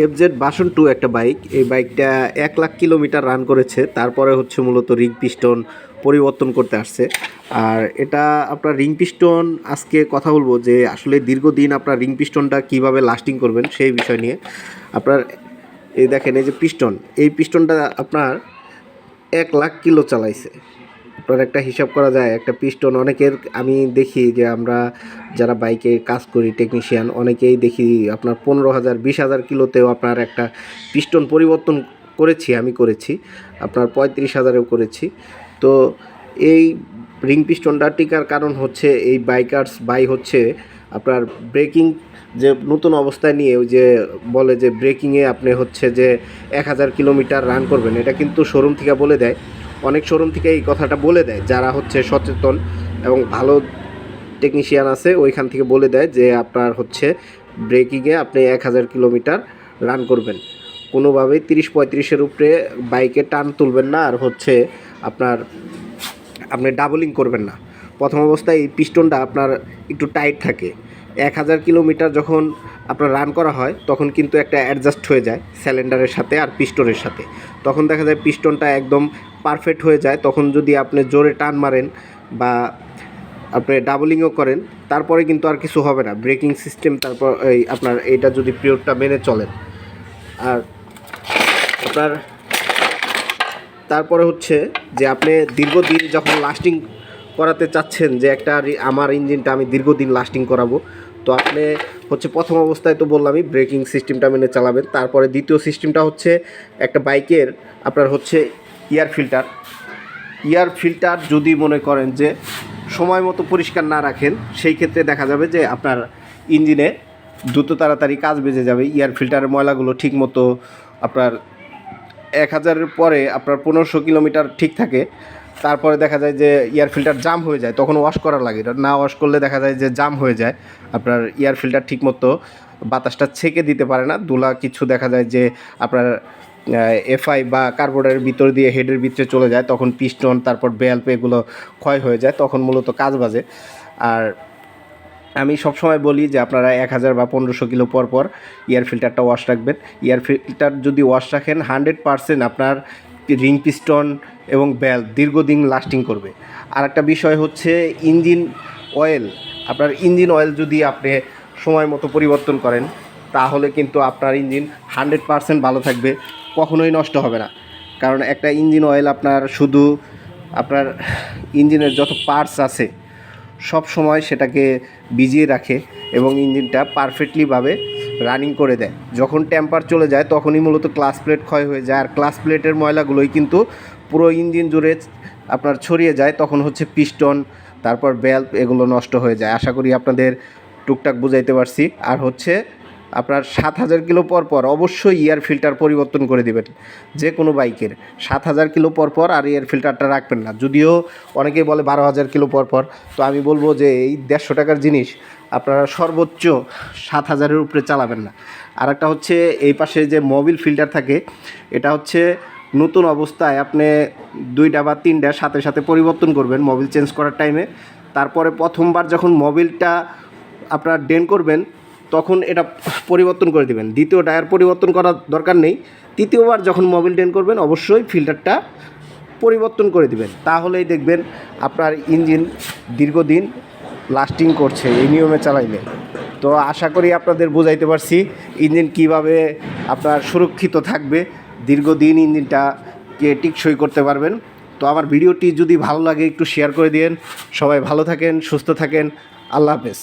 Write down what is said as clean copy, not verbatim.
FZ-2 একটা bike. এই বাইকটা 1,00,000 কিলোমিটার রান করেছে। তারপরে হচ্ছে মূলত রিং পিস্টন পরিবর্তন করতে আসছে। আর এটা আপনার রিং পিস্টন আজকে কথা বলবো যে আসলে দীর্ঘদিন আপনার রিং পিস্টনটা কীভাবে লাস্টিং করবেন সেই বিষয় নিয়ে। আপনার এই দেখেন, এই যে পিস্টন, এই পিস্টনটা আপনার 1,00,000 কিলো চালাইছে। আপনার একটা হিসাব করা যায়, একটা পিস্টন অনেকের আমি দেখি যে আমরা যারা বাইকে কাজ করি টেকনিশিয়ান, অনেকেই দেখি আপনার 15,000 20,000 কিলোতেও আপনার একটা পিস্টন পরিবর্তন করেছি, আমি করেছি আপনার 35,000-এও করেছি। তো এই রিং পিস্টনটা টিকার কারণ হচ্ছে এই বাই হচ্ছে আপনার ব্রেকিং যে নতুন অবস্থায় নিয়ে ওই যে বলে যে ব্রেকিংয়ে আপনি হচ্ছে যে 1,000 কিলোমিটার রান করবেন, এটা কিন্তু শোরুম থেকে বলে দেয়। অনেক শোরুম থেকে এই কথাটা বলে দেয়, যারা হচ্ছে সচেতন এবং ভালো টেকনিশিয়ান আছে ওইখান থেকে বলে দেয় যে আপনার হচ্ছে ব্রেকিংয়ে আপনি 1,000 কিলোমিটার রান করবেন। কোনোভাবেই 30-35-এর উপরে বাইকে টান তুলবেন না, আর হচ্ছে আপনি ডাবলিং করবেন না। প্রথম অবস্থায় এই পিস্টনটা আপনার একটু টাইট থাকে। 1,000 কিলোমিটার যখন আপনার রান করা হয় তখন কিন্তু একটা অ্যাডজাস্ট হয়ে যায় সিলিন্ডারের সাথে আর পিস্টনের সাথে। তখন দেখা যায় পিস্টনটা একদম পারফেক্ট হয়ে যায়। তখন যদি আপনি জোরে টান মারেন বা আপনি ডাবলিংও করেন, তারপরে কিন্তু আর কিছু হবে না। ব্রেকিং সিস্টেম তারপর এই আপনার এইটা যদি পিরিয়ডটা মেনে চলেন। আর আপনার তারপরে হচ্ছে যে আপনি দীর্ঘদিন যখন লাস্টিং করাতে চাচ্ছেন, যে একটা আমার ইঞ্জিনটা আমি দীর্ঘদিন লাস্টিং করাবো, তো আপনি হচ্ছে প্রথম অবস্থায় তো বললামই ব্রেকিং সিস্টেমটা মেনে চালাবেন। তারপরে দ্বিতীয় সিস্টেমটা হচ্ছে একটা বাইকের আপনার হচ্ছে ইয়ার ফিল্টার যদি মনে করেন যে সময় মতো পরিষ্কার না রাখেন, সেই ক্ষেত্রে দেখা যাবে যে আপনার ইঞ্জিনে দ্রুত তাড়াতাড়ি কাজ বেজে যাবে। ইয়ার ফিল্টারের ময়লাগুলো ঠিক মতো আপনার 1,000-এর পরে আপনার 1500 কিলোমিটার ঠিক থাকে, তারপরে দেখা যায় যে এয়ার ফিল্টার জাম হয়ে যায়, তখন ওয়াশ করা লাগে। এটা না ওয়াশ করলে দেখা যায় যে জাম হয়ে যায়, আপনার এয়ার ফিল্টার ঠিকমতো বাতাসটা ছেঁকে দিতে পারে না। ধুলা কিছু দেখা যায় যে আপনার এফআই বা কার্বোরেটরের ভিতর দিয়ে হেডের ভিতরে চলে যায়, তখন পিস্টন তারপর বেল্ট এগুলো ক্ষয় হয়ে যায়, তখন মূলত কাজ বাজে। আর আমি সবসময় বলি যে আপনারা 1,000 বা 1500 কিলো পর পর এয়ার ফিল্টারটা ওয়াশ রাখবেন। এয়ার ফিল্টার যদি ওয়াশ রাখেন 100% আপনার রিং পিস্টন এবং বেল্ট দীর্ঘদিন লাস্টিং করবে। আর একটা বিষয় হচ্ছে ইঞ্জিন অয়েল। আপনার ইঞ্জিন অয়েল যদি আপনি সময় মতো পরিবর্তন করেন, তাহলে কিন্তু আপনার ইঞ্জিন 100% ভালো থাকবে, কখনোই নষ্ট হবে না। কারণ একটা ইঞ্জিন অয়েল আপনার শুধু আপনার ইঞ্জিনের যত পার্টস আছে সব সময় সেটাকে ভিজিয়ে রাখে এবং ইঞ্জিনটা পারফেক্টলিভাবে রানিং করে দেয়। যখন টেম্পার চলে যায় তখনই মূলত ক্লাচ প্লেট ক্ষয় হয়ে যায়, আর ক্লাচ প্লেটের ময়লাগুলোই কিন্তু পুরো ইঞ্জিন জুড়ে আপনার ছড়িয়ে যায়, তখন হচ্ছে পিস্টন তারপর বেল্ট এগুলো নষ্ট হয়ে যায়। আশা করি আপনাদের টুকটাক বুঝাইতে পারছি। আর হচ্ছে আপনার 7,000 কিলো পর পর অবশ্যই এয়ার ফিল্টার পরিবর্তন করে দেবেন, যে কোনো বাইকের 7,000 কিলো পর পর আর এয়ার ফিল্টারটা রাখবেন না। যদিও অনেকেই বলে 12,000 কিলো পর পর, তো আমি বলবো যে এই 150 টাকার জিনিস আপনারা সর্বোচ্চ 7,000-এর উপরে চালাবেন না। আর একটা হচ্ছে এই পাশে যে মোবিল ফিল্টার থাকে, এটা হচ্ছে নতুন অবস্থায় আপনি 2টা বা 3টা সাথে সাথে পরিবর্তন করবেন মোবিল চেঞ্জ করার টাইমে। তারপরে প্রথমবার যখন মোবিলটা আপনার ড্রেন করবেন তখন এটা পরিবর্তন করে দেবেন। দ্বিতীয় টায়ার পরিবর্তন করার দরকার নেই। তৃতীয়বার যখন মোবিল ড্রেন করবেন অবশ্যই ফিল্টারটা পরিবর্তন করে দিবেন, তাহলেই দেখবেন আপনার ইঞ্জিন দীর্ঘদিন লাস্টিং করছে এই নিয়মে চালাইলে। তো আশা করি আপনাদের বোঝাইতে পারছি ইঞ্জিন কিভাবে আপনার সুরক্ষিত থাকবে, দীর্ঘদিন ইঞ্জিনটাকে টিকসই করতে পারবেন। তো আমার ভিডিওটি যদি ভালো লাগে একটু শেয়ার করে দিন। সবাই ভালো থাকেন, সুস্থ থাকেন, আল্লাহ হাফেজ।